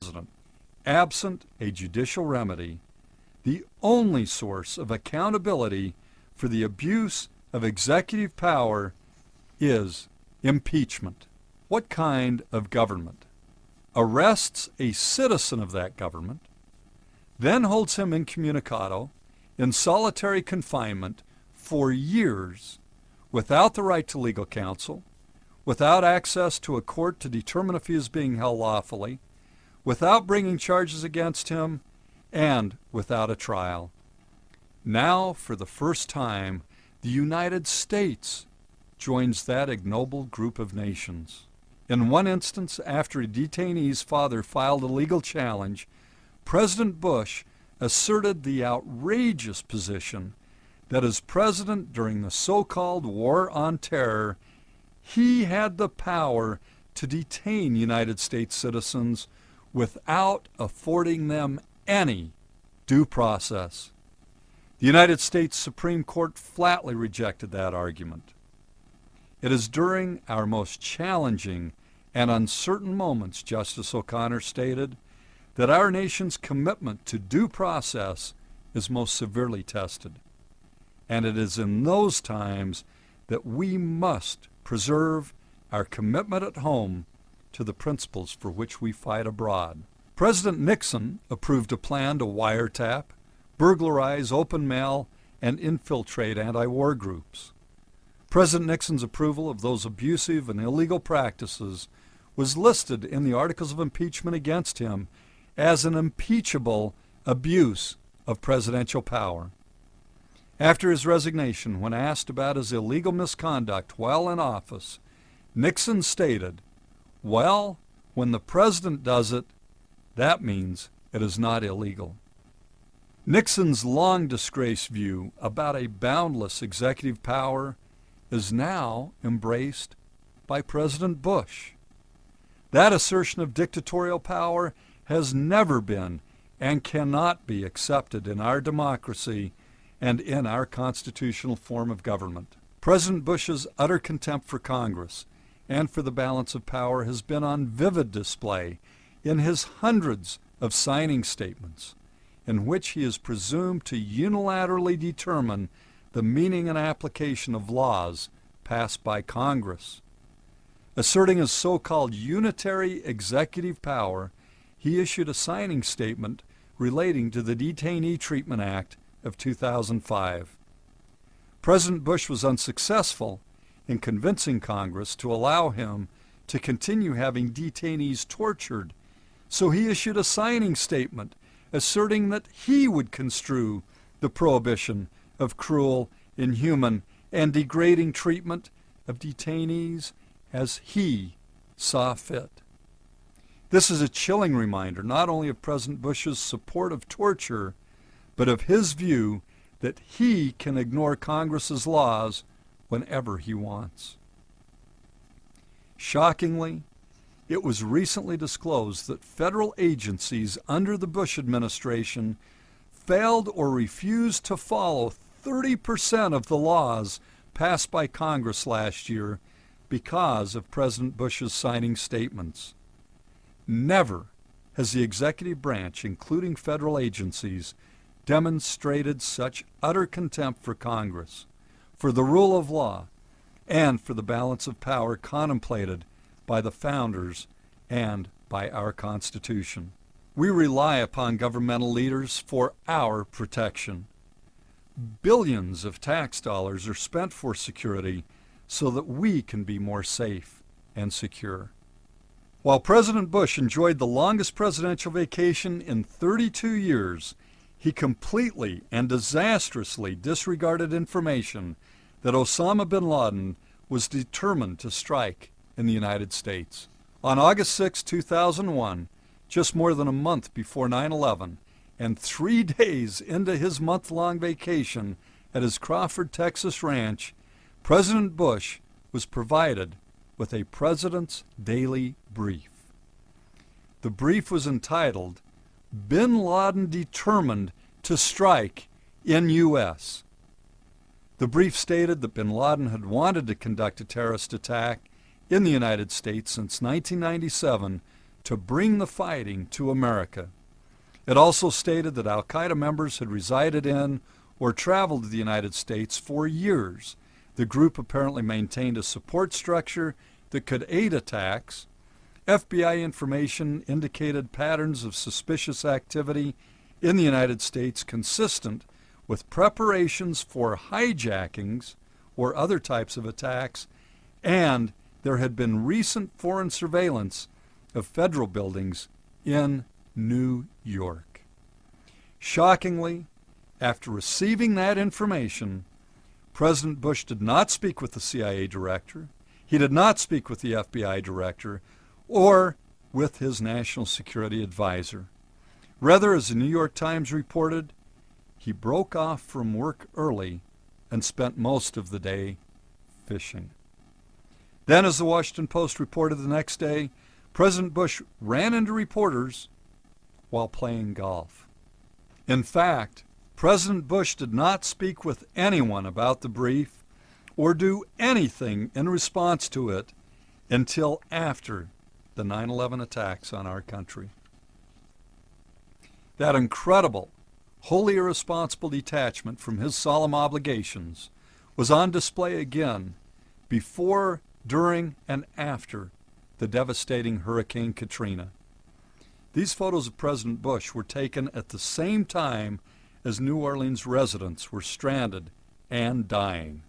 President. Absent a judicial remedy, the only source of accountability for the abuse of executive power is impeachment. What kind of government arrests a citizen of that government, then holds him incommunicado, in solitary confinement for years, without the right to legal counsel, without access to a court to determine if he is being held lawfully, without bringing charges against him, and without a trial? Now, for the first time, the United States joins that ignoble group of nations. In one instance, after a detainee's father filed a legal challenge, President Bush asserted the outrageous position that as president during the so-called War on Terror, he had the power to detain United States citizens without affording them any due process. The United States Supreme Court flatly rejected that argument. It is during our most challenging and uncertain moments, Justice O'Connor stated, that our nation's commitment to due process is most severely tested. And it is in those times that we must preserve our commitment at home to the principles for which we fight abroad. President Nixon approved a plan to wiretap, burglarize open mail, and infiltrate anti-war groups. President Nixon's approval of those abusive and illegal practices was listed in the articles of impeachment against him as an impeachable abuse of presidential power. After his resignation, when asked about his illegal misconduct while in office, Nixon stated, "Well, when the president does it, that means it is not illegal." Nixon's long disgraced view about a boundless executive power is now embraced by President Bush. That assertion of dictatorial power has never been and cannot be accepted in our democracy and in our constitutional form of government. President Bush's utter contempt for Congress and for the balance of power has been on vivid display in his hundreds of signing statements, in which he is presumed to unilaterally determine the meaning and application of laws passed by Congress. Asserting his so-called unitary executive power, he issued a signing statement relating to the Detainee Treatment Act of 2005. President Bush was unsuccessful in convincing Congress to allow him to continue having detainees tortured, so he issued a signing statement asserting that he would construe the prohibition of cruel, inhuman, and degrading treatment of detainees as he saw fit. This is a chilling reminder not only of President Bush's support of torture, but of his view that he can ignore Congress's laws whenever he wants. Shockingly, it was recently disclosed that federal agencies under the Bush administration failed or refused to follow 30% of the laws passed by Congress last year because of President Bush's signing statements. Never has the executive branch, including federal agencies, demonstrated such utter contempt for Congress, for the rule of law, and for the balance of power contemplated by the founders and by our Constitution. We rely upon governmental leaders for our protection. Billions of tax dollars are spent for security so that we can be more safe and secure. While President Bush enjoyed the longest presidential vacation in 32 years, he completely and disastrously disregarded information that Osama bin Laden was determined to strike in the United States. On August 6, 2001, just more than a month before 9/11, and 3 days into his month-long vacation at his Crawford, Texas ranch, President Bush was provided with a President's Daily Brief. The brief was entitled, "Bin Laden Determined to Strike in U.S." The brief stated that bin Laden had wanted to conduct a terrorist attack in the United States since 1997 to bring the fighting to America. It also stated that al-Qaeda members had resided in or traveled to the United States for years. The group apparently maintained a support structure that could aid attacks. FBI information indicated patterns of suspicious activity in the United States consistent with preparations for hijackings or other types of attacks, and there had been recent foreign surveillance of federal buildings in New York. Shockingly, after receiving that information, President Bush did not speak with the CIA director, he did not speak with the FBI director, or with his national security advisor. Rather, as the New York Times reported, he broke off from work early and spent most of the day fishing. Then, as the Washington Post reported the next day, President Bush ran into reporters while playing golf. In fact, President Bush did not speak with anyone about the brief or do anything in response to it until after the 9/11 attacks on our country. That incredible, wholly irresponsible detachment from his solemn obligations was on display again before, during, and after the devastating Hurricane Katrina. These photos of President Bush were taken at the same time as New Orleans residents were stranded and dying.